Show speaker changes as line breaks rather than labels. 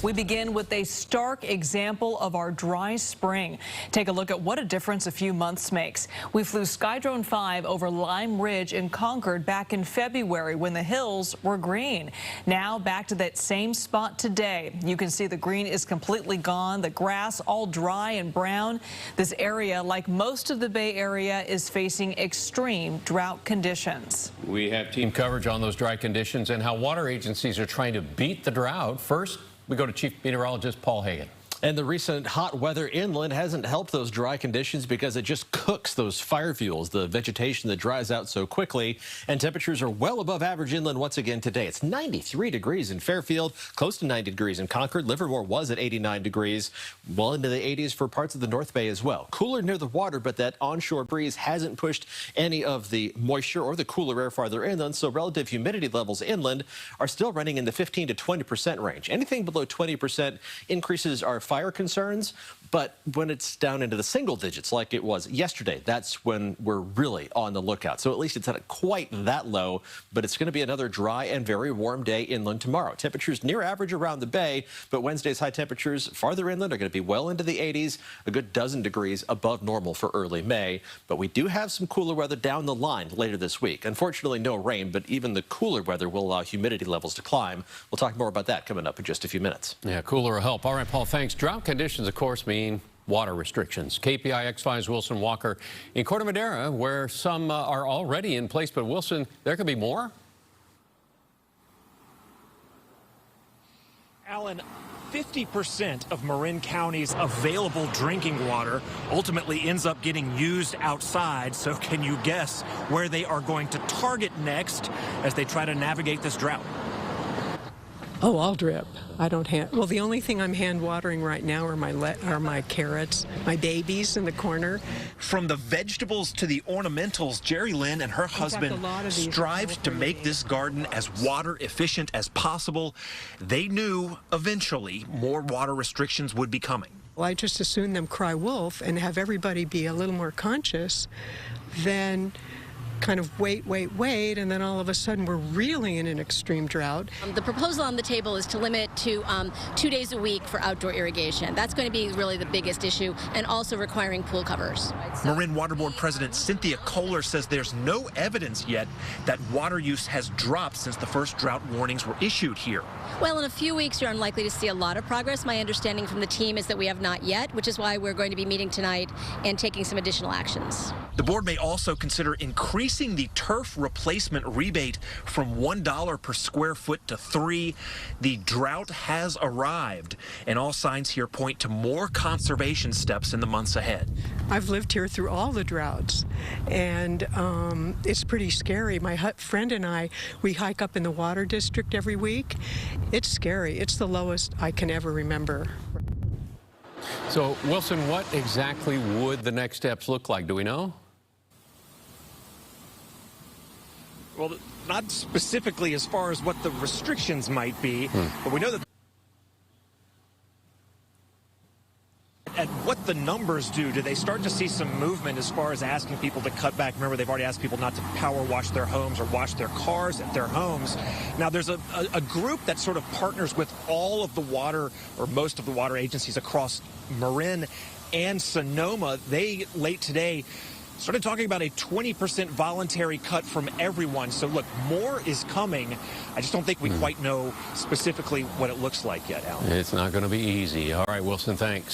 We begin with a stark example of our dry spring. Take a look at what a difference a few months makes. We flew Skydrone 5 over Lime Ridge in Concord back in February when the hills were green. Now back to that same spot today. You can see the green is completely gone, the grass all dry and brown. This area, like most of the Bay Area, is facing extreme drought conditions.
We have team coverage on those dry conditions and how water agencies are trying to beat the drought. First, we go to Chief Meteorologist Paul Hagan.
And the recent hot weather inland hasn't helped those dry conditions because it just cooks those fire fuels, the vegetation that dries out so quickly. And temperatures are well above average inland once again today. It's 93 degrees in Fairfield, close to 90 degrees in Concord. Livermore was at 89 degrees, well into the 80s for parts of the North Bay as well. Cooler near the water, but that onshore breeze hasn't pushed any of the moisture or the cooler air farther inland, so relative humidity levels inland are still running in the 15 to 20% range. Anything below 20% increases our fire concerns, but when it's down into the single digits like it was yesterday, that's when we're really on the lookout. So at least it's not quite that low, but it's going to be another dry and very warm day inland tomorrow. Temperatures near average around the bay, but Wednesday's high temperatures farther inland are going to be well into the 80s, a good dozen degrees above normal for early May. But we do have some cooler weather down the line later this week. Unfortunately, no rain, but even the cooler weather will allow humidity levels to climb. We'll talk more about that coming up in just a few minutes.
Yeah, cooler will help. All right, Paul, thanks. Drought conditions, of course, mean water restrictions. KPI X5's Wilson Walker in Corte Madera, where some are already in place. But, Wilson, there could be more?
Alan, 50% of Marin County's available drinking water ultimately ends up getting used outside. So can you guess where they are going to target next as they try to navigate this drought?
Oh, I'll drip. I don't well, the only thing I'm hand watering right now are my carrots, my babies in the corner.
From the vegetables to the ornamentals, Jerry Lynn and her husband strived to make this garden as water efficient as possible. They knew eventually more water restrictions would be coming.
Well, I just assume them cry wolf and have everybody be a little more conscious than kind of wait, and then all of a sudden we're really in an extreme drought.
The proposal on the table is to limit to 2 days a week for outdoor irrigation. That's going to be really the biggest issue, and also requiring pool covers.
Marin Water Board President Cynthia Kohler says there's no evidence yet that water use has dropped since the first drought warnings were issued here.
Well, in a few weeks, you're unlikely to see a lot of progress. My understanding from the team is that we have not yet, which is why we're going to be meeting tonight and taking some additional actions.
The board may also consider increasing the turf replacement rebate from $1 per square foot to $3. The drought has arrived, and all signs here point to more conservation steps in the months ahead.
I've lived here through all the droughts, and it's pretty scary. My friend and I, we hike up in the water district every week. It's scary. It's the lowest I can ever remember.
So, Wilson, what exactly would the next steps look like? Do we know?
Well, not specifically as far as what the restrictions might be, but we know that at what the numbers do they start to see some movement as far as asking people to cut back? Remember, they've already asked people not to power wash their homes or wash their cars at their homes. Now, there's a group that sort of partners with all of the water, or most of the water agencies across Marin and Sonoma. They, late today, started talking about a 20% voluntary cut from everyone. So, look, more is coming. I just don't think we quite know specifically what it looks like yet, Alan.
It's not going to be easy. All right, Wilson, thanks.